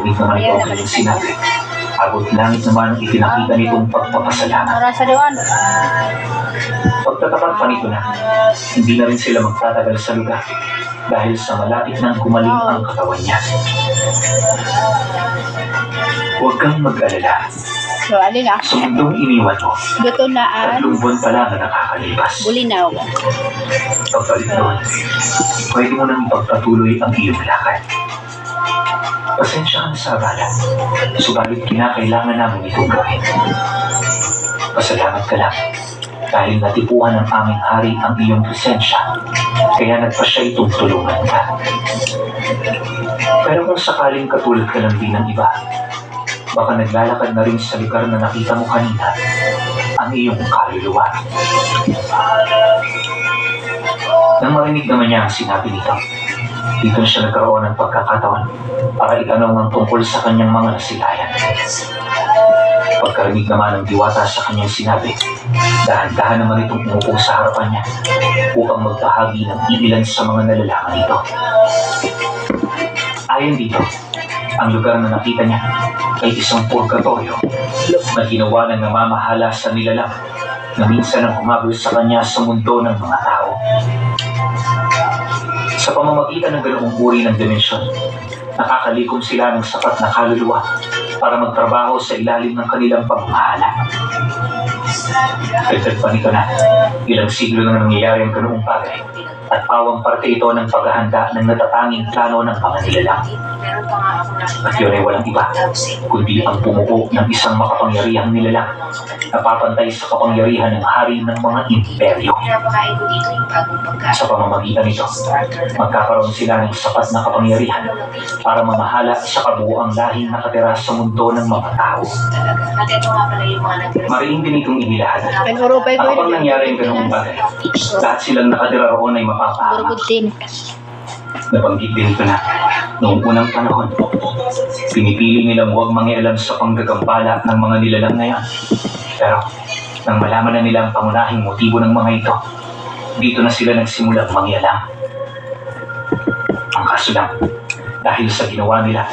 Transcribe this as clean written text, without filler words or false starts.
Ngunit naman ito ang kanyang sinabi. Abot langit naman ang ipinakita nitong pagpapasalamat. Pagtatapat pa nito na, hindi na rin sila magtatagal sa lugar dahil sa malapit nang gumaling ang katawan niya. Huwag kang mag-alala. So, alin na? Sa mundong iniwan mo, Gusto na 3 buwan pa lang na nakakalipas. bulinaw. Pagpalit doon, pwede mo nang ipagpatuloy ang iyong lakad. Pasensya ka na sa abala, subalit kinakailangan namin itong gawin. Pasalamat ka lang, dahil natipuhan ng aming hari ang iyong presensya, kaya nagpasya itong tulungan ka. Pero kung sakaling katulad ka lang din ng iba, baka naglalakad na rin sa lugar na nakita mo kanina ang iyong kaluluwa. Nang marinig naman niya ang sinabi nito, dito siya nagkaroon ng pagkakataon para itanong ang tungkol sa kanyang mga nasilayan. Pagkarinig naman ng diwata sa kanyang sinabi, dahan-dahan naman itong umupo sa harapan niya upang magbahagi ng iilan sa mga nalalaman nito. Ayon dito, ang lugar na nakita niya ay isang purgatorio na ginawa ng namamahala sa nilalang na minsan ang humabol sa kanya sa mundo ng mga tao. Sa pamamagitan ng ganoong uri ng dimensyon, nakakalikom sila ng sapat na kaluluwa para magtrabaho sa ilalim ng kanilang pamamahala. Dagdag pa nito na, ilang siglo na nangyayari ang ganoong bagay at pawang parte ito ng paghahanda ng natatanging plano ng mga nilalang. At yun ay walang iba, kundi ang bumuo ng isang makapangyarihang nilalang na papantay sa kapangyarihan ng hari ng mga imperyo. Sa pamamagitan nito, magkakaroon sila ng sapat na kapangyarihan para mamahala sa kabuuang lahing nakatira sa mundo ng mga tao. Mariing din itong inilahad na kapag nangyari ang ganung bagay, lahat silang nakatira roon ay mapapahamak. Nabanggit din ito na noong unang panahon, pinipili nilang huwag mangialam sa panggagambala ng mga nilalang na yan. Pero nang malaman na nila ang pangunahing motibo ng mga ito, dito na sila nagsimulang mangialam. Ang kaso lang, dahil sa ginawa nila,